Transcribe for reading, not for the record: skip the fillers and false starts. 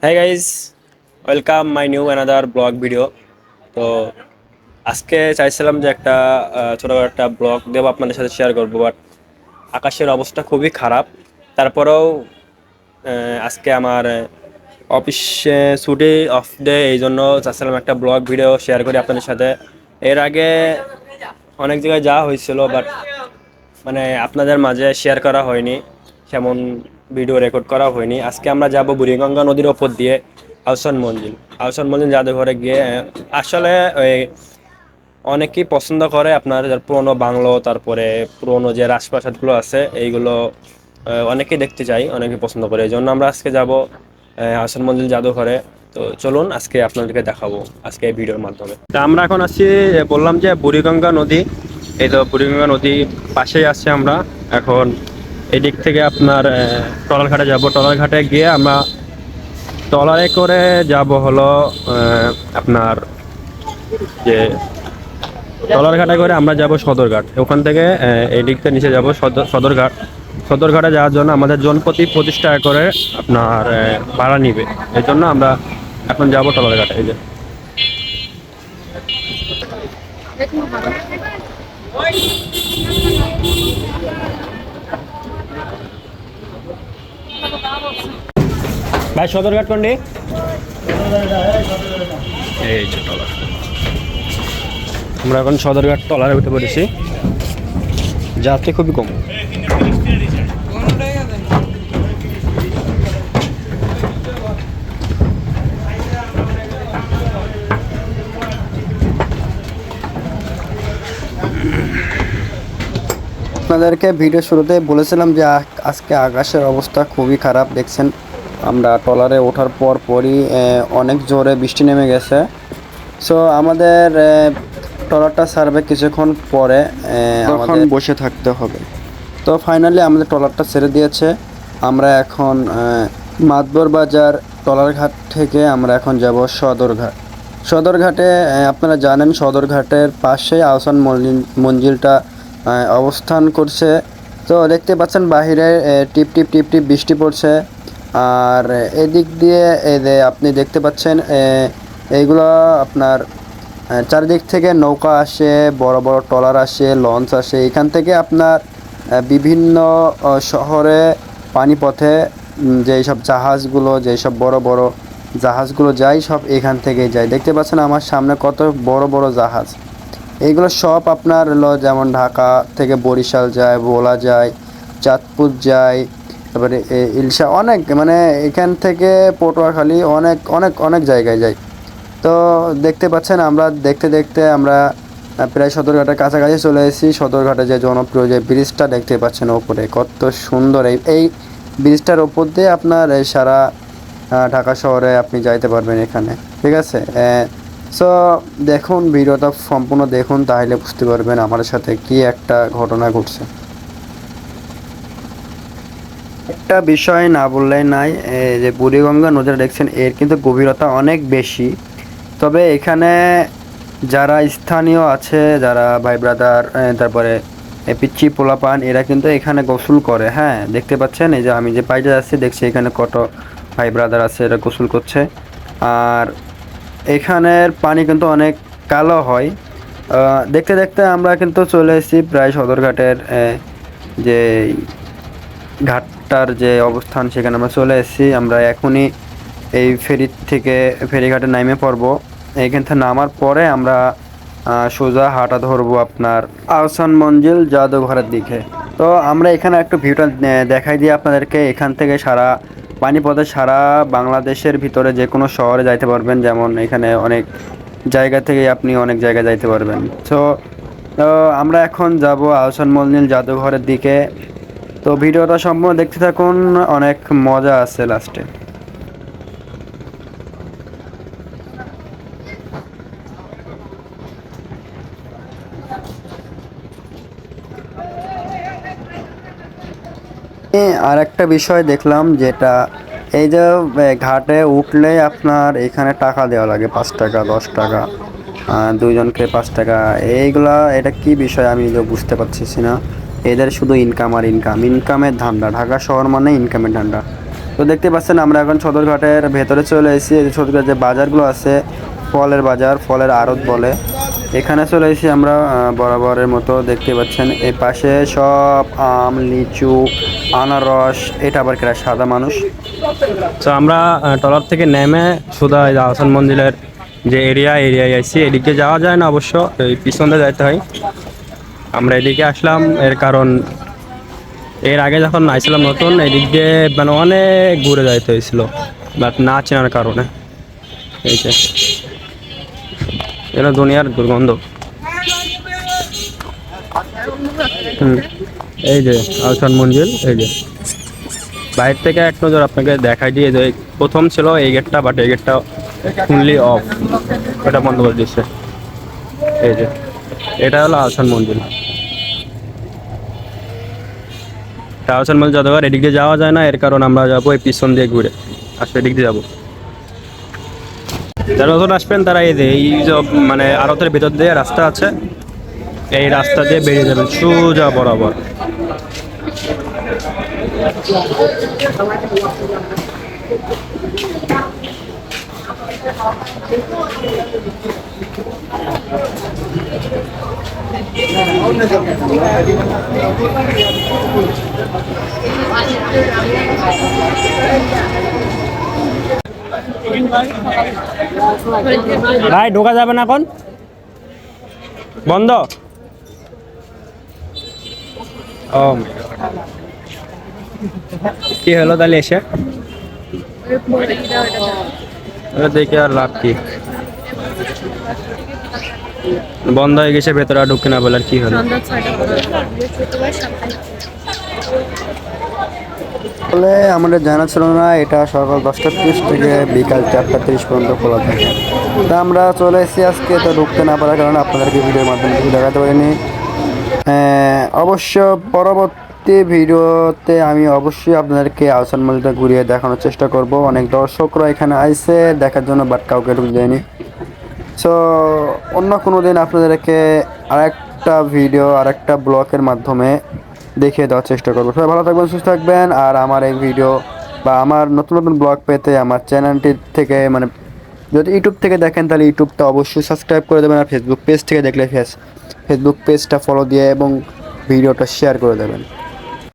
হ্যাঁ guys, welcome my new another blog video. তো আজকে চাইছিলাম যে একটা ছোটো একটা ব্লগ দেবো, আপনাদের সাথে শেয়ার করবো, বাট আকাশের অবস্থা খুবই খারাপ। তারপরেও আজকে আমার অফিসে ছুটি, অফ ডে, এই জন্য চাইছিলাম একটা ব্লগ ভিডিও শেয়ার করি আপনাদের সাথে। এর আগে অনেক জায়গায় যাওয়া হয়েছিল, বাট মানে আপনাদের মাঝে শেয়ার করা হয়নি, সেমন ভিডিও রেকর্ড করা হয়নি। আজকে আমরা যাব বুড়িগঙ্গা নদীর ওপর দিয়ে আহসান মঞ্জিল জাদুঘরে গিয়ে আসলে ওই অনেকেই পছন্দ করে আপনার পুরোনো বাংলো, তারপরে পুরোনো যে রাজপ্রাসাদগুলো আছে এইগুলো অনেকেই দেখতে চাই, অনেকেই পছন্দ করে। এই জন্য আমরা আজকে যাব আহসান মঞ্জিল জাদুঘরে। তো চলুন আজকে আপনাদেরকে দেখাবো আজকে এই ভিডিওর মাধ্যমে। তা আমরা এখন আছি, বললাম যে বুড়িগঙ্গা নদী। এই তো বুড়িগঙ্গা নদী পাশেই আসছে। আমরা এখন এদিক থেকে আপনার টলার ঘাটে যাব। টলার ঘাটে গিয়ে আমরা ট্রলারে করে যাব হলো আপনার যে টলার ঘাটে করে আমরা যাব সদরঘাট। ওখান থেকে এই দিক থেকে নিচে যাব সদরঘাট। সদরঘাটে যাওয়ার জন্য আমাদের জনপ্রতি 25 টাকা করে আপনার ভাড়া নিবে। এই জন্য আমরা এখন যাব টলার ঘাটে। এই যে ভাই, সদরঘাট কোনটি? এই যে টলার। আমরা এখন সদরঘাট টলারে উঠে পড়েছি। যাত্রী খুবই কম। আপনাদেরকে ভিডিও শুরুতে বলেছিলাম যে আজকে আকাশের অবস্থা খুবই খারাপ। দেখছেন আমরা ট্রলারে ওঠার পরই অনেক জোরে বৃষ্টি নেমে গেছে। সো আমাদের ট্রলারটা ছাড়বে কিছুক্ষণ পরে, তখন বসে থাকতে হবে। তো ফাইনালি আমাদের ট্রলারটা ছেড়ে দিয়েছে। আমরা এখন মাতবর বাজার ট্রলার ঘাট থেকে আমরা এখন যাব সদরঘাট। সদরঘাটে আপনারা জানেন সদরঘাটের পাশেই আহসান মঞ্জিলটা অবস্থান করছে। তো দেখতে পাচ্ছেন বাহিরে টিপ টিপ টিপ টিপ বৃষ্টি পড়ছে। আর এদিক দিয়ে এই যে আপনি দেখতে পাচ্ছেন এইগুলো আপনার চারিদিক থেকে নৌকা আসে, বড় বড় ট্রলার আসে, লঞ্চ আসে। এখান থেকে আপনার বিভিন্ন শহরে পানিপথে যেই সব জাহাজগুলো, যেই সব বড় বড় জাহাজগুলো যায়, সব এখান থেকেই যায়। দেখতে পাচ্ছেন আমার সামনে কত বড় বড় জাহাজ। এইগুলো সব আপনার হলো যেমন ঢাকা থেকে বরিশাল যায়, ভোলা যায়, চাঁদপুর যায়, তারপরে ইলশা, অনেক মানে এখান থেকে পটুয়াখালী, অনেক অনেক অনেক জায়গায় যায়। তো দেখতে পাচ্ছেন আমরা দেখতে দেখতে আমরা প্রায় সদরঘাটের কাছাকাছি চলে এসেছি। সদরঘাটে যে জনপ্রিয় যে ব্রিজটা দেখতে পাচ্ছেন ওপরে, কত সুন্দর। এই ব্রিজটার ওপর দিয়ে আপনার সারা ঢাকা শহরে আপনি যাইতে পারবেন এখানে। ঠিক আছে, সো দেখুন ভিডিওটা সম্পূর্ণ দেখুন, তাহলে বুঝতে পারবেন আমার সাথে কি একটা ঘটনা ঘটছে। একটা বিষয় না বললেই নাই, যে বুড়িগঙ্গা নদীটা দেখছেন এর কিন্তু গভীরতা অনেক বেশি। তবে এখানে যারা স্থানীয় আছে, যারা ভাই ব্রাদার, তারপরে পিচ্চি পোলাপান, এরা কিন্তু এখানে গোসল করে। হ্যাঁ, দেখতে পাচ্ছেন এই যে আমি যে পাইতে যাচ্ছি, দেখছি এখানে কত ভাই ব্রাদার আছে, এরা গোসল করছে। আর এখানের পানি কিন্তু অনেক কালো হয়। দেখতে দেখতে আমরা কিন্তু চলে এসেছি প্রায় সদরঘাটের যে ঘাটটার যে অবস্থান, সেখানে আমরা চলে এসেছি। আমরা এখনই এই ফেরিঘাটে নামে পড়বো। এইখান থেকে নামার পরে আমরা সোজা হাঁটা ধরবো আপনার আহসান মঞ্জিল জাদুঘরের দিকে। তো আমরা এখানে একটু ভিউটা দেখাই দিই আপনাদেরকে। এখান থেকে সারা পানিপথে সারা বাংলাদেশের ভিতরে যে কোনো শহরে যাইতে পারবেন। যেমন এখানে অনেক জায়গা থেকে আপনি অনেক জায়গায় যাইতে পারবেন। তো আমরা এখন যাব আহসান মঞ্জিল জাদুঘরের দিকে। তো ভিডিওটা সম্পূর্ণ দেখতে থাকুন, অনেক মজা আছে লাস্টে। আর একটা বিষয় দেখলাম, যেটা এই যে ঘাটে উঠলে আপনার এখানে টাকা দেওয়া লাগে, 5 টাকা, 10 টাকা, দুইজনকে 5 টাকা। এটা কি বিষয় আমি তো বুঝতে পারছি না। এদের শুধু ইনকাম আর ইনকামের ধান্দা। ঢাকা শহর মানে ইনকামের ধান্দা। তো দেখতে পাচ্ছেন আমরা এখন সদরঘাটের ভেতরে চলে এসেছি। এই যে সদরঘাট যে বাজারগুলো আছে, ফলের বাজার, ফলের আড়ত বলে, এখানে চলে এসেছি আমরা বরাবরের মতো। দেখতে পাচ্ছেন এই পাশে সব আম, লিচু, আনারস। এটা আবার কেরা সাদা মানুষ। তো আমরা ট্রলার থেকে নেমে সোজা এই আহসান মঞ্জিলের যে এরিয়ায় আইছি। এদিকে যাওয়া যায় না অবশ্য, এই পিছন দিয়ে যাইতে হয়। আমরা এদিকে আসলাম এর কারণ এর আগে যখন আইছিলাম নতুন, এদিক দিয়ে মানে অনেক ঘুরে যাইতে হয়েছিল, বাট না চেনার কারণে। এই যে এটা দুনিয়ার দুর্গন্ধ। এই যে আহসান মঞ্জিল, এই যে বাইরে থেকে এক নজর আপনাকে দেখাই দিয়ে যে প্রথম ছিল এই গেটটা, বাট এই গেটটা ফুললি অফ, এটা বন্ধ করে দিচ্ছে। এই যে এটা হলো আহসান মঞ্জিল। আহসান মঞ্জিল জাদুঘর এদিক দিয়ে যাওয়া যায় না, এর কারণ আমরা যাবো এই পিছন দিয়ে ঘুরে, আসলে এদিক দিয়ে যাবো। যারা নতুন আসবেন তারা এই যে এই যে মানে আড়তের ভেতর দিয়ে রাস্তা আছে, এই রাস্তা দিয়ে বেরিয়ে যাবেন সোজা বরাবর। ভাই ঢোকা যাবে না এখন, বন্ধ। ও কি হলো তাহলে এসে? ওটা দেখে আর লাভ কি, বন্ধ হয়ে গেছে, ভেতরে আর ঢুকে না বলে আর কি হলো। বলে আমাদের জানা ছিল না এটা সকাল 10টা 30 থেকে বিকাল 4টা 30 পর্যন্ত খোলা থাকে। তা আমরা চলে এসেছি আজকে, তো ঢুকতে না পারার কারণে আপনাদেরকে ভিডিওর মাধ্যমে কিছু দেখাতে পারিনি। অবশ্য পরবর্তী ভিডিওতে আমি অবশ্যই আপনাদেরকে আহসান মঞ্জিলটা ঘুরিয়ে দেখানোর চেষ্টা করব। অনেক দর্শকরা এখানে আইছে দেখার জন্য, বাট কাউকে ঢুকতে দেয়নি। সো অন্য কোনো দিন আপনাদেরকে আরেকটা ভিডিও, আরেকটা ব্লগের মাধ্যমে দেখিয়ে দেওয়ার চেষ্টা করবো। সবাই ভালো থাকবেন, সুস্থ থাকবেন। আর আমার এই ভিডিও বা আমার নতুন নতুন ব্লগ পেতে আমার চ্যানেলটি থেকে, মানে যদি ইউটিউব থেকে দেখেন তাহলে ইউটিউবটা অবশ্যই সাবস্ক্রাইব করে দেবেন। আর ফেসবুক পেজ থেকে দেখলে ফেসবুক পেজটা ফলো দিয়ে এবং ভিডিওটা শেয়ার করে দেবেন।